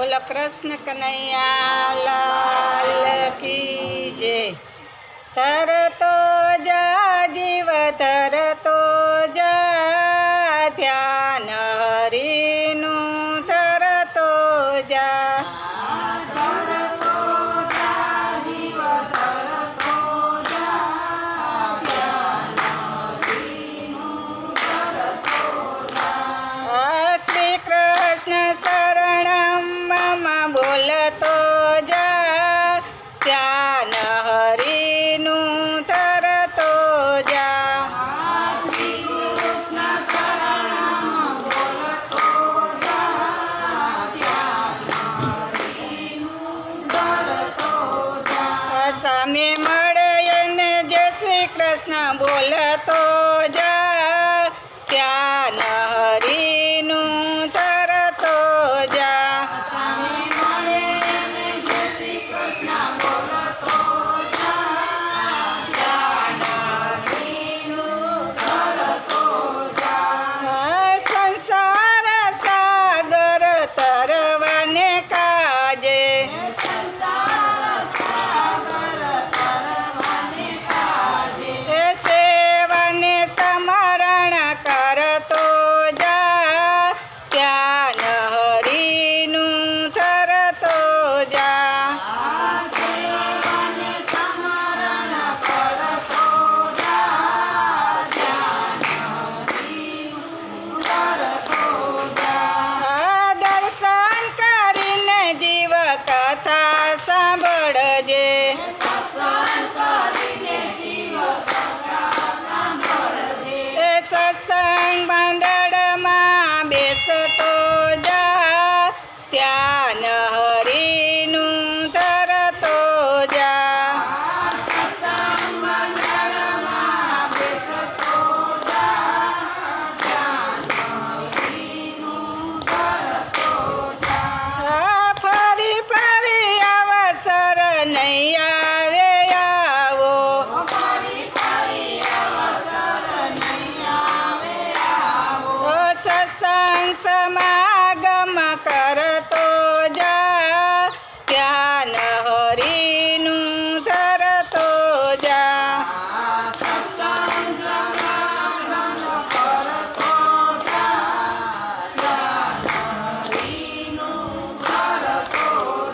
બોલો કૃષ્ણ કનૈયા લાલ કી જય। તરતો જા જીવ તરતો જા, ધ્યાન હરિનું તરતો જા। શ્રી કૃષ્ણ શરણમ મમ બોલતો જા, ધ્યાન હરિનું તરતો જા। શ્રી કૃષ્ણ શરણમ બોલતો જા, ધ્યાન હરિનું તરતો જા। સામે મળે ને જય શ્રી કૃષ્ણ બોલતો જા, ધ્યાન હરિનું તરતો જા। સામે મળે ને જય શ્રી કૃષ્ણ બોલતો જા, ધ્યાન હરિનું તરતો જા। સંસાર સાગર તરવાને કાજે, સંસાર સાગર તરવાને કાજે। સેવને સમરણ કરતો જા, ધ્યાન હરિનું તરતો જા। સેવને સમરણ કરતો જા, ધ્યાન હરિનું તરતો જા। દર્શન કરીને જીવ કથા સાંભળજે, દર્શન કરીને જીવ કથા સાંભળજે। સત્સંગ મંડળમાં બેસતો જા, ધ્યાન હરિનું તરતો જા। સત્સંગ મંડળમાં બેસતો જા, ધ્યાન હરિનું તરતો જા। ફરી ફરી અવસર નહીં આવે આવો, ફરી ફરી અવસર નહીં આવે આવો। સત્સંગ સમાગમ કરતો જા, ધ્યાન હરિનું તરતો જા। સત્સંગ સમાગમ કરતો જા, ધ્યાન હરિનું તરતો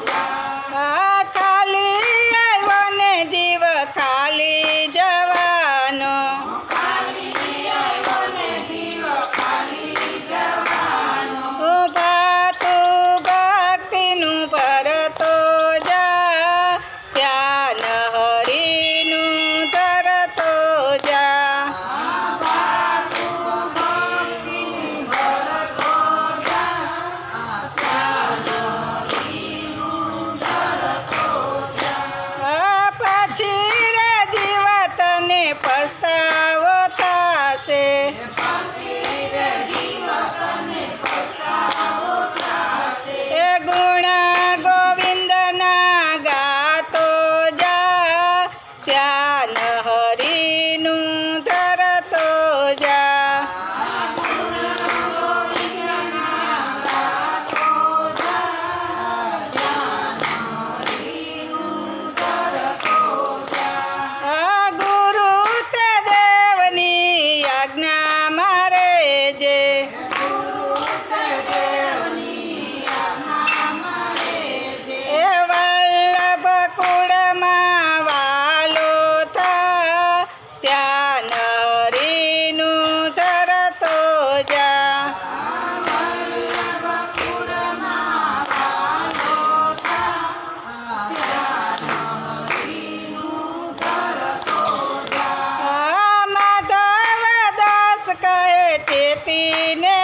જા। ખાલી આવ્યો ને જીવ ખાલી જવાનો, ખાલી આવ્યો ને જીવ ખાલી જવાનો। ભાતું ભક્તિનું ભરતો જા, ધ્યાન હરિનું તરતો જા। ભાતું ભક્તિનું ભરતો જા, ધ્યાન હરિનું તરતો જા। પછી રે જીવ તને પસ્તાવો થશે, પછી રે જીવ તને પસ્તાવો થશે। એ ગુણ ગોવિંદના ગાતો જા, ધ્યાન હરિનું તરતો જા। ગુણ ગોવિંદના ગાતો જા, ધ્યાન હરિનું તરતો જા। ગુરુ તે દેવની આજ્ઞા મારે જે, ગુરુ તે દેવની આજ્ઞા મારે જે। એ વલ્લભ કુળમાં વાલો થા, ધ્યાન હરિનું તરતો જા। વલ્લભ કુળમાં વાલો થા, ધ્યાન હરિનું તરતો જા। માધવ દાસ કહે તેથી ને